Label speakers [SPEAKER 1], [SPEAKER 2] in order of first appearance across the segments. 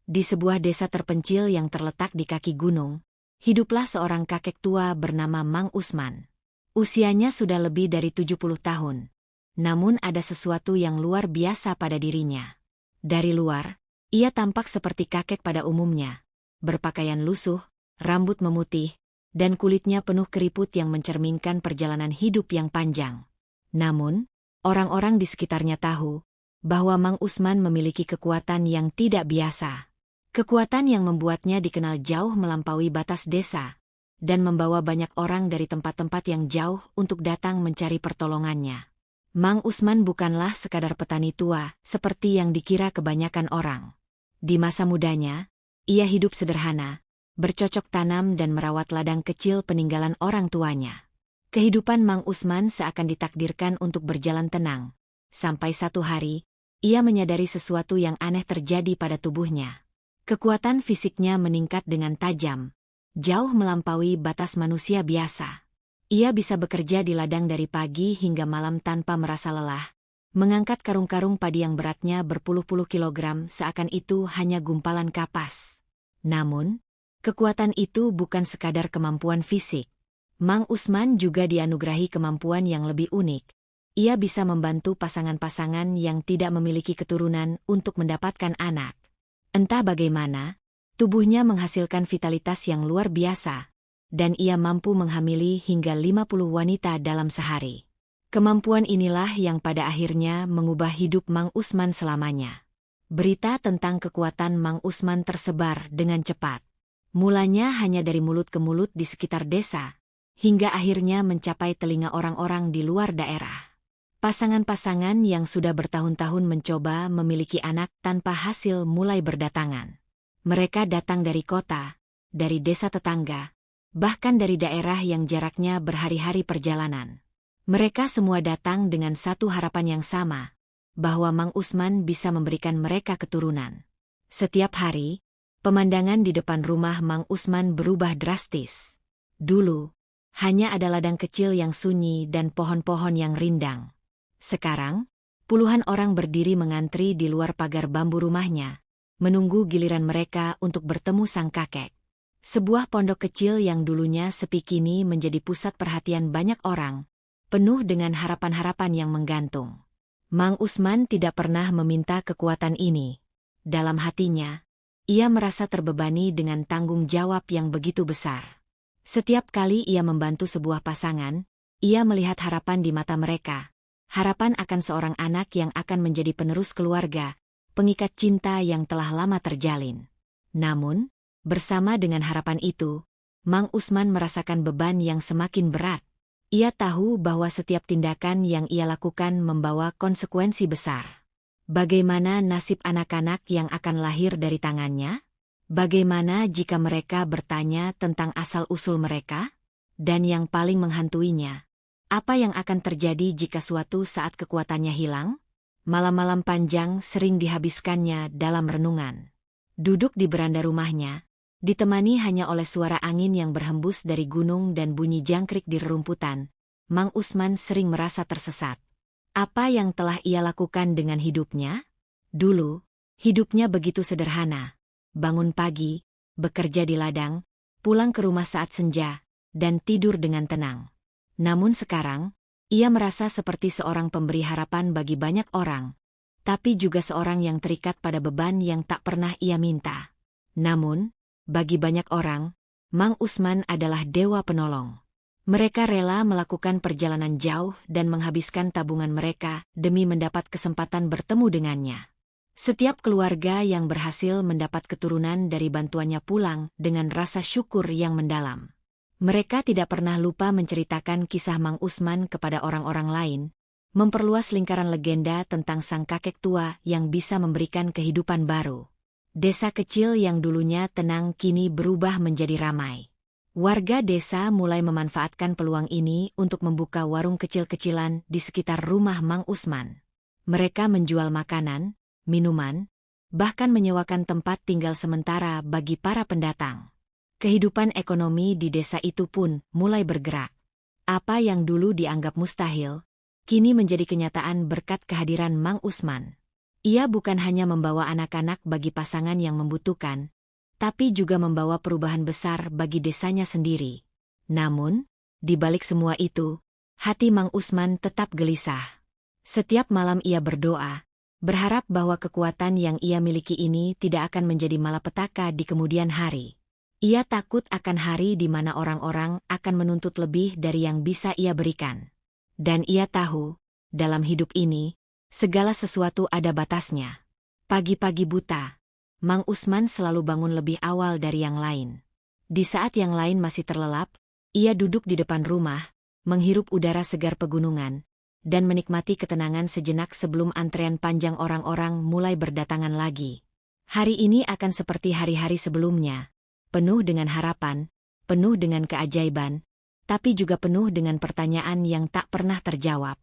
[SPEAKER 1] di sebuah desa terpencil yang terletak di kaki gunung, hiduplah seorang kakek tua bernama Mang Usman. Usianya sudah lebih dari 70 tahun. Namun ada sesuatu yang luar biasa pada dirinya. Dari luar, ia tampak seperti kakek pada umumnya. Berpakaian lusuh, rambut memutih, dan kulitnya penuh keriput yang mencerminkan perjalanan hidup yang panjang. Namun, orang-orang di sekitarnya tahu bahwa Mang Usman memiliki kekuatan yang tidak biasa. Kekuatan yang membuatnya dikenal jauh melampaui batas desa, dan membawa banyak orang dari tempat-tempat yang jauh untuk datang mencari pertolongannya. Mang Usman bukanlah sekadar petani tua, seperti yang dikira kebanyakan orang. Di masa mudanya, ia hidup sederhana, bercocok tanam dan merawat ladang kecil peninggalan orang tuanya. Kehidupan Mang Usman seakan ditakdirkan untuk berjalan tenang. Sampai satu hari, ia menyadari sesuatu yang aneh terjadi pada tubuhnya. Kekuatan fisiknya meningkat dengan tajam, jauh melampaui batas manusia biasa. Ia bisa bekerja di ladang dari pagi hingga malam tanpa merasa lelah, mengangkat karung-karung padi yang beratnya berpuluh-puluh kilogram seakan itu hanya gumpalan kapas. Namun, kekuatan itu bukan sekadar kemampuan fisik. Mang Usman juga dianugerahi kemampuan yang lebih unik. Ia bisa membantu pasangan-pasangan yang tidak memiliki keturunan untuk mendapatkan anak. Entah bagaimana, tubuhnya menghasilkan vitalitas yang luar biasa, dan ia mampu menghamili hingga 50 wanita dalam sehari. Kemampuan inilah yang pada akhirnya mengubah hidup Mang Usman selamanya. Berita tentang kekuatan Mang Usman tersebar dengan cepat. Mulanya hanya dari mulut ke mulut di sekitar desa, hingga akhirnya mencapai telinga orang-orang di luar daerah. Pasangan-pasangan yang sudah bertahun-tahun mencoba memiliki anak tanpa hasil mulai berdatangan. Mereka datang dari kota, dari desa tetangga, bahkan dari daerah yang jaraknya berhari-hari perjalanan. Mereka semua datang dengan satu harapan yang sama, bahwa Mang Usman bisa memberikan mereka keturunan. Setiap hari, pemandangan di depan rumah Mang Usman berubah drastis. Dulu, hanya ada ladang kecil yang sunyi dan pohon-pohon yang rindang. Sekarang, puluhan orang berdiri mengantri di luar pagar bambu rumahnya, menunggu giliran mereka untuk bertemu sang kakek. Sebuah pondok kecil yang dulunya sepi kini menjadi pusat perhatian banyak orang, penuh dengan harapan-harapan yang menggantung. Mang Usman tidak pernah meminta kekuatan ini. Dalam hatinya, ia merasa terbebani dengan tanggung jawab yang begitu besar. Setiap kali ia membantu sebuah pasangan, ia melihat harapan di mata mereka. Harapan akan seorang anak yang akan menjadi penerus keluarga, pengikat cinta yang telah lama terjalin. Namun, bersama dengan harapan itu, Mang Usman merasakan beban yang semakin berat. Ia tahu bahwa setiap tindakan yang ia lakukan membawa konsekuensi besar. Bagaimana nasib anak-anak yang akan lahir dari tangannya? Bagaimana jika mereka bertanya tentang asal-usul mereka? Dan yang paling menghantuinya, apa yang akan terjadi jika suatu saat kekuatannya hilang? Malam-malam panjang sering dihabiskannya dalam renungan. Duduk di beranda rumahnya, ditemani hanya oleh suara angin yang berhembus dari gunung dan bunyi jangkrik di rerumputan, Mang Usman sering merasa tersesat. Apa yang telah ia lakukan dengan hidupnya? Dulu, hidupnya begitu sederhana. Bangun pagi, bekerja di ladang, pulang ke rumah saat senja, dan tidur dengan tenang. Namun sekarang, ia merasa seperti seorang pemberi harapan bagi banyak orang, tapi juga seorang yang terikat pada beban yang tak pernah ia minta. Namun, bagi banyak orang, Mang Usman adalah dewa penolong. Mereka rela melakukan perjalanan jauh dan menghabiskan tabungan mereka demi mendapat kesempatan bertemu dengannya. Setiap keluarga yang berhasil mendapat keturunan dari bantuannya pulang dengan rasa syukur yang mendalam. Mereka tidak pernah lupa menceritakan kisah Mang Usman kepada orang-orang lain, memperluas lingkaran legenda tentang sang kakek tua yang bisa memberikan kehidupan baru. Desa kecil yang dulunya tenang kini berubah menjadi ramai. Warga desa mulai memanfaatkan peluang ini untuk membuka warung kecil-kecilan di sekitar rumah Mang Usman. Mereka menjual makanan, minuman, bahkan menyewakan tempat tinggal sementara bagi para pendatang. Kehidupan ekonomi di desa itu pun mulai bergerak. Apa yang dulu dianggap mustahil, kini menjadi kenyataan berkat kehadiran Mang Usman. Ia bukan hanya membawa anak-anak bagi pasangan yang membutuhkan, tapi juga membawa perubahan besar bagi desanya sendiri. Namun, di balik semua itu, hati Mang Usman tetap gelisah. Setiap malam ia berdoa, berharap bahwa kekuatan yang ia miliki ini tidak akan menjadi malapetaka di kemudian hari. Ia takut akan hari di mana orang-orang akan menuntut lebih dari yang bisa ia berikan. Dan ia tahu, dalam hidup ini, segala sesuatu ada batasnya. Pagi-pagi buta, Mang Usman selalu bangun lebih awal dari yang lain. Di saat yang lain masih terlelap, ia duduk di depan rumah, menghirup udara segar pegunungan, dan menikmati ketenangan sejenak sebelum antrean panjang orang-orang mulai berdatangan lagi. Hari ini akan seperti hari-hari sebelumnya, penuh dengan harapan, penuh dengan keajaiban, tapi juga penuh dengan pertanyaan yang tak pernah terjawab.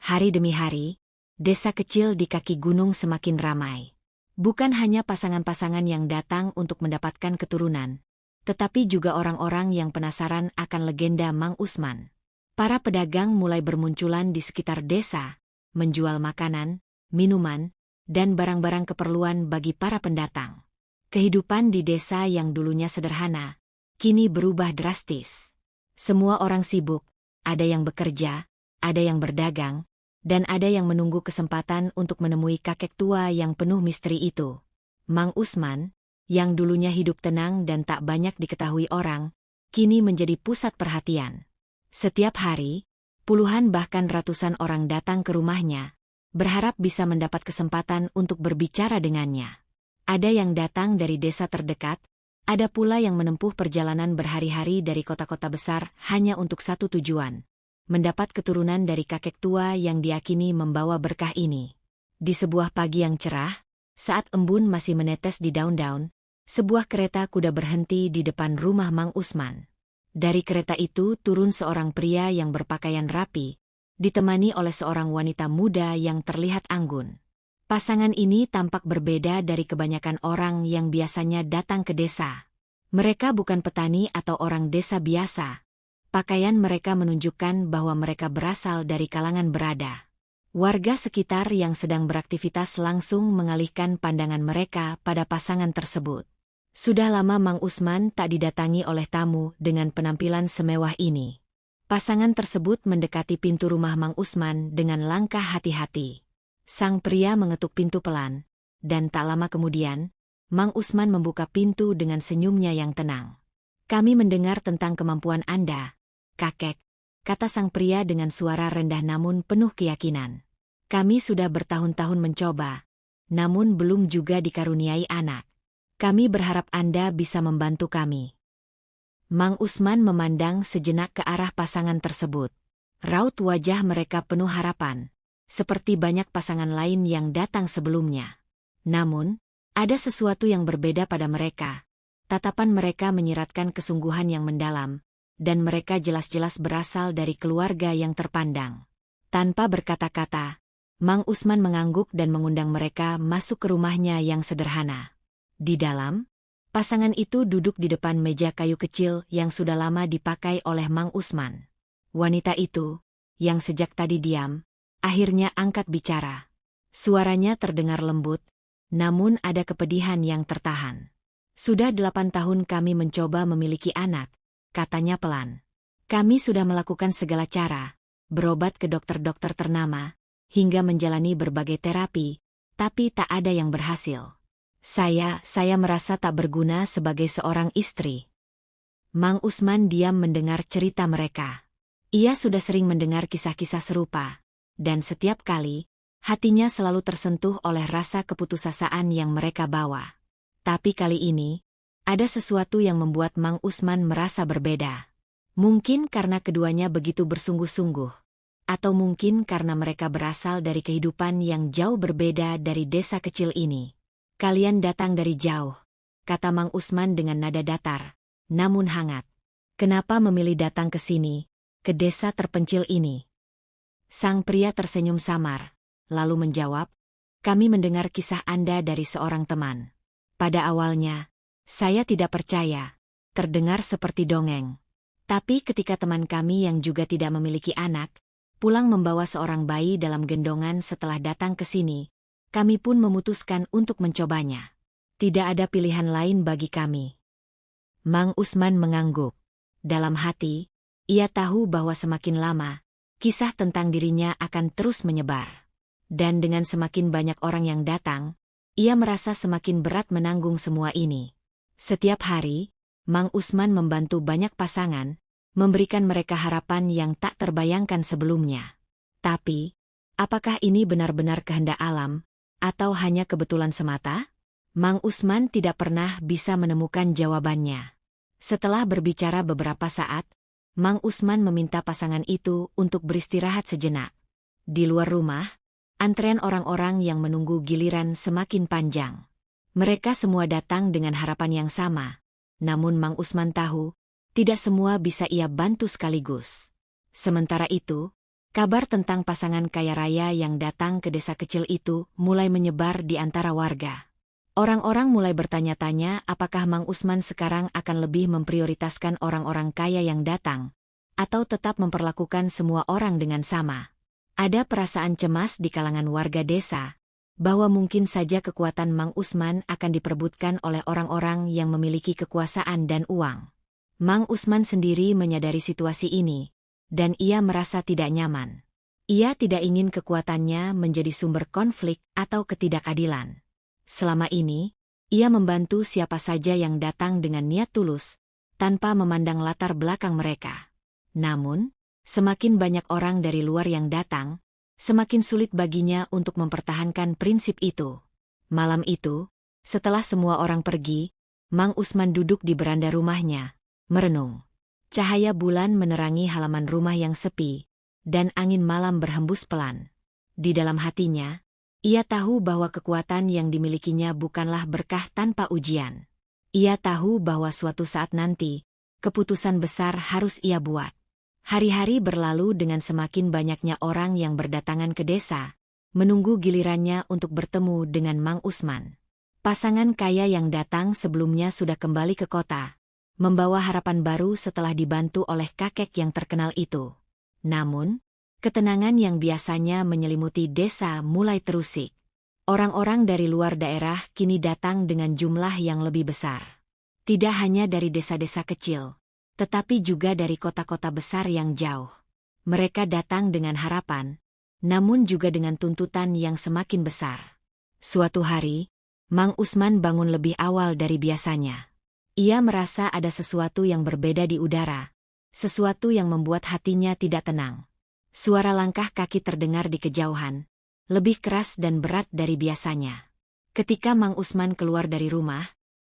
[SPEAKER 1] Hari demi hari, desa kecil di kaki gunung semakin ramai. Bukan hanya pasangan-pasangan yang datang untuk mendapatkan keturunan, tetapi juga orang-orang yang penasaran akan legenda Mang Usman. Para pedagang mulai bermunculan di sekitar desa, menjual makanan, minuman, dan barang-barang keperluan bagi para pendatang. Kehidupan di desa yang dulunya sederhana, kini berubah drastis. Semua orang sibuk, ada yang bekerja, ada yang berdagang, dan ada yang menunggu kesempatan untuk menemui kakek tua yang penuh misteri itu. Mang Usman, yang dulunya hidup tenang dan tak banyak diketahui orang, kini menjadi pusat perhatian. Setiap hari, puluhan bahkan ratusan orang datang ke rumahnya, berharap bisa mendapat kesempatan untuk berbicara dengannya. Ada yang datang dari desa terdekat, ada pula yang menempuh perjalanan berhari-hari dari kota-kota besar hanya untuk satu tujuan: mendapat keturunan dari kakek tua yang diyakini membawa berkah ini. Di sebuah pagi yang cerah, saat embun masih menetes di daun-daun, sebuah kereta kuda berhenti di depan rumah Mang Usman. Dari kereta itu turun seorang pria yang berpakaian rapi, ditemani oleh seorang wanita muda yang terlihat anggun. Pasangan ini tampak berbeda dari kebanyakan orang yang biasanya datang ke desa. Mereka bukan petani atau orang desa biasa. Pakaian mereka menunjukkan bahwa mereka berasal dari kalangan berada. Warga sekitar yang sedang beraktivitas langsung mengalihkan pandangan mereka pada pasangan tersebut. Sudah lama Mang Usman tak didatangi oleh tamu dengan penampilan semewah ini. Pasangan tersebut mendekati pintu rumah Mang Usman dengan langkah hati-hati. Sang pria mengetuk pintu pelan, dan tak lama kemudian, Mang Usman membuka pintu dengan senyumnya yang tenang. "Kami mendengar tentang kemampuan Anda, kakek," kata sang pria dengan suara rendah namun penuh keyakinan. "Kami sudah bertahun-tahun mencoba, namun belum juga dikaruniai anak. Kami berharap Anda bisa membantu kami." Mang Usman memandang sejenak ke arah pasangan tersebut. Raut wajah mereka penuh harapan, seperti banyak pasangan lain yang datang sebelumnya. Namun, ada sesuatu yang berbeda pada mereka. Tatapan mereka menyiratkan kesungguhan yang mendalam, dan mereka jelas-jelas berasal dari keluarga yang terpandang. Tanpa berkata-kata, Mang Usman mengangguk dan mengundang mereka masuk ke rumahnya yang sederhana. Di dalam, pasangan itu duduk di depan meja kayu kecil yang sudah lama dipakai oleh Mang Usman. Wanita itu, yang sejak tadi diam, akhirnya angkat bicara. Suaranya terdengar lembut, namun ada kepedihan yang tertahan. "Sudah 8 tahun kami mencoba memiliki anak," katanya pelan. "Kami sudah melakukan segala cara, berobat ke dokter-dokter ternama, hingga menjalani berbagai terapi, tapi tak ada yang berhasil. Saya merasa tak berguna sebagai seorang istri." Mang Usman diam mendengar cerita mereka. Ia sudah sering mendengar kisah-kisah serupa, dan setiap kali, hatinya selalu tersentuh oleh rasa keputusasaan yang mereka bawa. Tapi kali ini, ada sesuatu yang membuat Mang Usman merasa berbeda. Mungkin karena keduanya begitu bersungguh-sungguh, atau mungkin karena mereka berasal dari kehidupan yang jauh berbeda dari desa kecil ini. "Kalian datang dari jauh," kata Mang Usman dengan nada datar, namun hangat. "Kenapa memilih datang ke sini, ke desa terpencil ini?" Sang pria tersenyum samar, lalu menjawab, "Kami mendengar kisah Anda dari seorang teman. Pada awalnya, saya tidak percaya, terdengar seperti dongeng. Tapi ketika teman kami yang juga tidak memiliki anak, pulang membawa seorang bayi dalam gendongan setelah datang ke sini, kami pun memutuskan untuk mencobanya. Tidak ada pilihan lain bagi kami. Mang Usman mengangguk. Dalam hati, ia tahu bahwa semakin lama, kisah tentang dirinya akan terus menyebar. Dan dengan semakin banyak orang yang datang, ia merasa semakin berat menanggung semua ini. Setiap hari, Mang Usman membantu banyak pasangan, memberikan mereka harapan yang tak terbayangkan sebelumnya. Tapi, apakah ini benar-benar kehendak alam, atau hanya kebetulan semata? Mang Usman tidak pernah bisa menemukan jawabannya. Setelah berbicara beberapa saat, Mang Usman meminta pasangan itu untuk beristirahat sejenak. Di luar rumah, antrean orang-orang yang menunggu giliran semakin panjang. Mereka semua datang dengan harapan yang sama. Namun Mang Usman tahu, tidak semua bisa ia bantu sekaligus. Sementara itu, kabar tentang pasangan kaya raya yang datang ke desa kecil itu mulai menyebar di antara warga. Orang-orang mulai bertanya-tanya apakah Mang Usman sekarang akan lebih memprioritaskan orang-orang kaya yang datang, atau tetap memperlakukan semua orang dengan sama. Ada perasaan cemas di kalangan warga desa, bahwa mungkin saja kekuatan Mang Usman akan diperebutkan oleh orang-orang yang memiliki kekuasaan dan uang. Mang Usman sendiri menyadari situasi ini, dan ia merasa tidak nyaman. Ia tidak ingin kekuatannya menjadi sumber konflik atau ketidakadilan. Selama ini, ia membantu siapa saja yang datang dengan niat tulus, tanpa memandang latar belakang mereka. Namun, semakin banyak orang dari luar yang datang, semakin sulit baginya untuk mempertahankan prinsip itu. Malam itu, setelah semua orang pergi, Mang Usman duduk di beranda rumahnya, merenung. Cahaya bulan menerangi halaman rumah yang sepi, dan angin malam berhembus pelan. Di dalam hatinya, ia tahu bahwa kekuatan yang dimilikinya bukanlah berkah tanpa ujian. Ia tahu bahwa suatu saat nanti, keputusan besar harus ia buat. Hari-hari berlalu dengan semakin banyaknya orang yang berdatangan ke desa, menunggu gilirannya untuk bertemu dengan Mang Usman. Pasangan kaya yang datang sebelumnya sudah kembali ke kota, membawa harapan baru setelah dibantu oleh kakek yang terkenal itu. Namun, ketenangan yang biasanya menyelimuti desa mulai terusik. Orang-orang dari luar daerah kini datang dengan jumlah yang lebih besar. Tidak hanya dari desa-desa kecil, tetapi juga dari kota-kota besar yang jauh. Mereka datang dengan harapan, namun juga dengan tuntutan yang semakin besar. Suatu hari, Mang Usman bangun lebih awal dari biasanya. Ia merasa ada sesuatu yang berbeda di udara, sesuatu yang membuat hatinya tidak tenang. Suara langkah kaki terdengar di kejauhan, lebih keras dan berat dari biasanya. Ketika Mang Usman keluar dari rumah,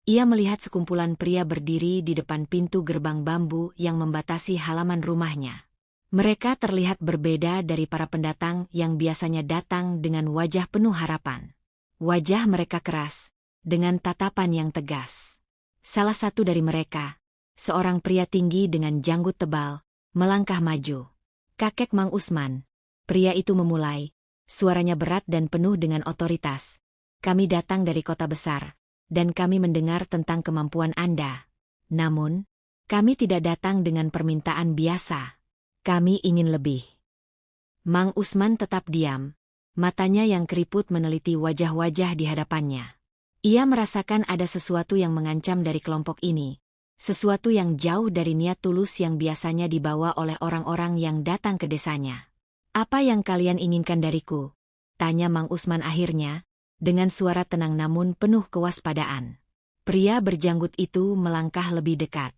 [SPEAKER 1] ia melihat sekumpulan pria berdiri di depan pintu gerbang bambu yang membatasi halaman rumahnya. Mereka terlihat berbeda dari para pendatang yang biasanya datang dengan wajah penuh harapan. Wajah mereka keras, dengan tatapan yang tegas. Salah satu dari mereka, seorang pria tinggi dengan janggut tebal, melangkah maju. Kakek Mang Usman. Pria itu memulai, suaranya berat dan penuh dengan otoritas. Kami datang dari kota besar, dan kami mendengar tentang kemampuan Anda. Namun, kami tidak datang dengan permintaan biasa. Kami ingin lebih. Mang Usman tetap diam, matanya yang keriput meneliti wajah-wajah di hadapannya. Ia merasakan ada sesuatu yang mengancam dari kelompok ini, sesuatu yang jauh dari niat tulus yang biasanya dibawa oleh orang-orang yang datang ke desanya. Apa yang kalian inginkan dariku? Tanya Mang Usman akhirnya, dengan suara tenang namun penuh kewaspadaan. Pria berjanggut itu melangkah lebih dekat.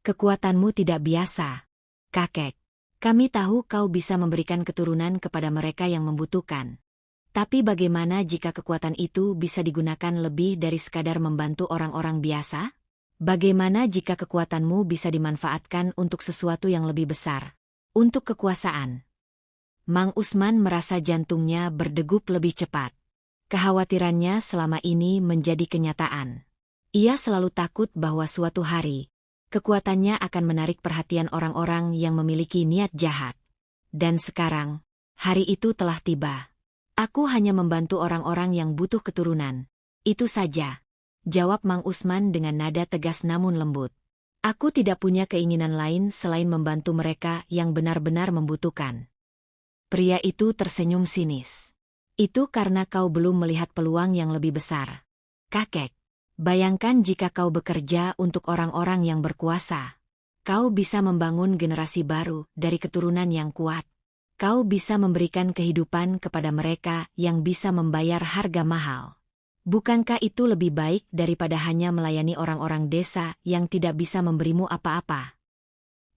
[SPEAKER 1] Kekuatanmu tidak biasa, kakek. Kami tahu kau bisa memberikan keturunan kepada mereka yang membutuhkan. Tapi bagaimana jika kekuatan itu bisa digunakan lebih dari sekadar membantu orang-orang biasa? Bagaimana jika kekuatanmu bisa dimanfaatkan untuk sesuatu yang lebih besar? Untuk kekuasaan? Mang Usman merasa jantungnya berdegup lebih cepat. Kekhawatirannya selama ini menjadi kenyataan. Ia selalu takut bahwa suatu hari, kekuatannya akan menarik perhatian orang-orang yang memiliki niat jahat. Dan sekarang, hari itu telah tiba. Aku hanya membantu orang-orang yang butuh keturunan. Itu saja, jawab Mang Usman dengan nada tegas namun lembut. Aku tidak punya keinginan lain selain membantu mereka yang benar-benar membutuhkan. Pria itu tersenyum sinis. Itu karena kau belum melihat peluang yang lebih besar. Kakek, bayangkan jika kau bekerja untuk orang-orang yang berkuasa. Kau bisa membangun generasi baru dari keturunan yang kuat. Kau bisa memberikan kehidupan kepada mereka yang bisa membayar harga mahal. Bukankah itu lebih baik daripada hanya melayani orang-orang desa yang tidak bisa memberimu apa-apa?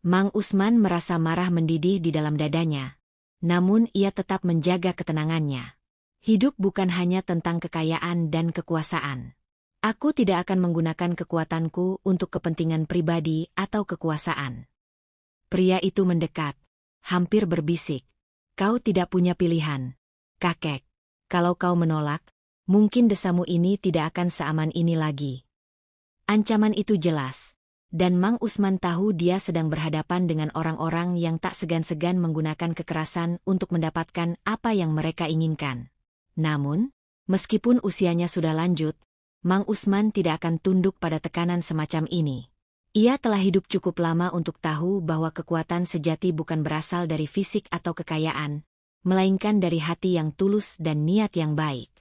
[SPEAKER 1] Mang Usman merasa marah mendidih di dalam dadanya. Namun ia tetap menjaga ketenangannya. Hidup bukan hanya tentang kekayaan dan kekuasaan. Aku tidak akan menggunakan kekuatanku untuk kepentingan pribadi atau kekuasaan. Pria itu mendekat, hampir berbisik. Kau tidak punya pilihan, kakek. Kalau kau menolak, mungkin desamu ini tidak akan seaman ini lagi. Ancaman itu jelas. Dan Mang Usman tahu dia sedang berhadapan dengan orang-orang yang tak segan-segan menggunakan kekerasan untuk mendapatkan apa yang mereka inginkan. Namun, meskipun usianya sudah lanjut, Mang Usman tidak akan tunduk pada tekanan semacam ini. Ia telah hidup cukup lama untuk tahu bahwa kekuatan sejati bukan berasal dari fisik atau kekayaan, melainkan dari hati yang tulus dan niat yang baik.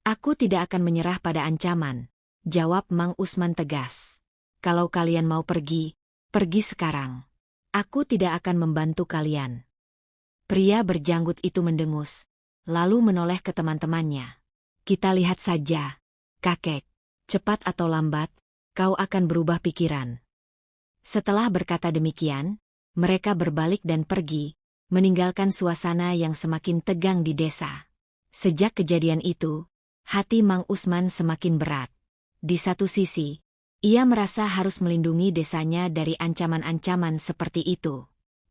[SPEAKER 1] Aku tidak akan menyerah pada ancaman, jawab Mang Usman tegas. Kalau kalian mau pergi, pergi sekarang. Aku tidak akan membantu kalian. Pria berjanggut itu mendengus, lalu menoleh ke teman-temannya. Kita lihat saja, kakek. Cepat atau lambat, kau akan berubah pikiran. Setelah berkata demikian, mereka berbalik dan pergi, meninggalkan suasana yang semakin tegang di desa. Sejak kejadian itu, hati Mang Usman semakin berat. Di satu sisi, ia merasa harus melindungi desanya dari ancaman-ancaman seperti itu.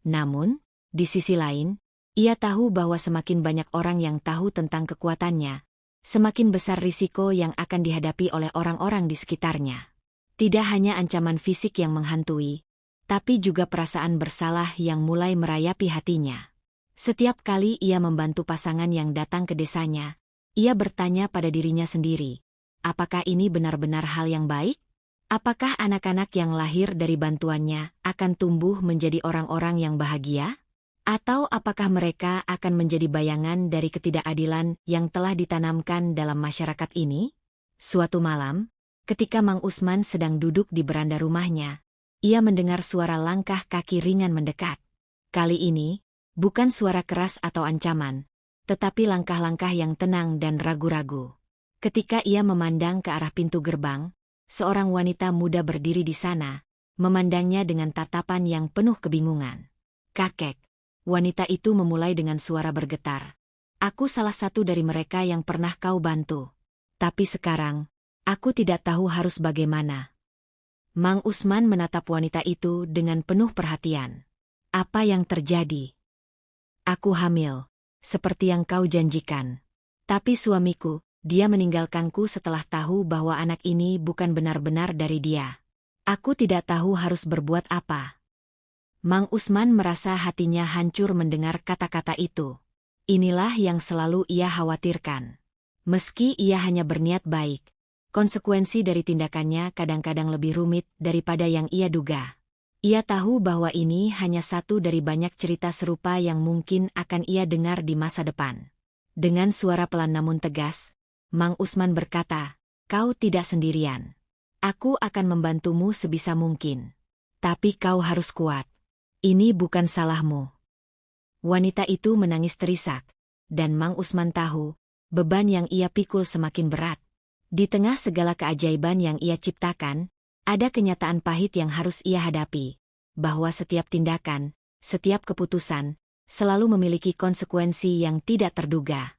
[SPEAKER 1] Namun, di sisi lain, ia tahu bahwa semakin banyak orang yang tahu tentang kekuatannya, semakin besar risiko yang akan dihadapi oleh orang-orang di sekitarnya. Tidak hanya ancaman fisik yang menghantui, tapi juga perasaan bersalah yang mulai merayapi hatinya. Setiap kali ia membantu pasangan yang datang ke desanya, ia bertanya pada dirinya sendiri, apakah ini benar-benar hal yang baik? Apakah anak-anak yang lahir dari bantuannya akan tumbuh menjadi orang-orang yang bahagia? Atau apakah mereka akan menjadi bayangan dari ketidakadilan yang telah ditanamkan dalam masyarakat ini? Suatu malam, ketika Mang Usman sedang duduk di beranda rumahnya, ia mendengar suara langkah kaki ringan mendekat. Kali ini, bukan suara keras atau ancaman, tetapi langkah-langkah yang tenang dan ragu-ragu. Ketika ia memandang ke arah pintu gerbang, seorang wanita muda berdiri di sana, memandangnya dengan tatapan yang penuh kebingungan. Kakek, wanita itu memulai dengan suara bergetar. Aku salah satu dari mereka yang pernah kau bantu. Tapi sekarang, aku tidak tahu harus bagaimana. Mang Usman menatap wanita itu dengan penuh perhatian. Apa yang terjadi? Aku hamil, seperti yang kau janjikan. Tapi suamiku, dia meninggalkanku setelah tahu bahwa anak ini bukan benar-benar dari dia. Aku tidak tahu harus berbuat apa. Mang Usman merasa hatinya hancur mendengar kata-kata itu. Inilah yang selalu ia khawatirkan. Meski ia hanya berniat baik, konsekuensi dari tindakannya kadang-kadang lebih rumit daripada yang ia duga. Ia tahu bahwa ini hanya satu dari banyak cerita serupa yang mungkin akan ia dengar di masa depan. Dengan suara pelan namun tegas, Mang Usman berkata, kau tidak sendirian. Aku akan membantumu sebisa mungkin. Tapi kau harus kuat. Ini bukan salahmu. Wanita itu menangis terisak, dan Mang Usman tahu, beban yang ia pikul semakin berat. Di tengah segala keajaiban yang ia ciptakan, ada kenyataan pahit yang harus ia hadapi, bahwa setiap tindakan, setiap keputusan, selalu memiliki konsekuensi yang tidak terduga.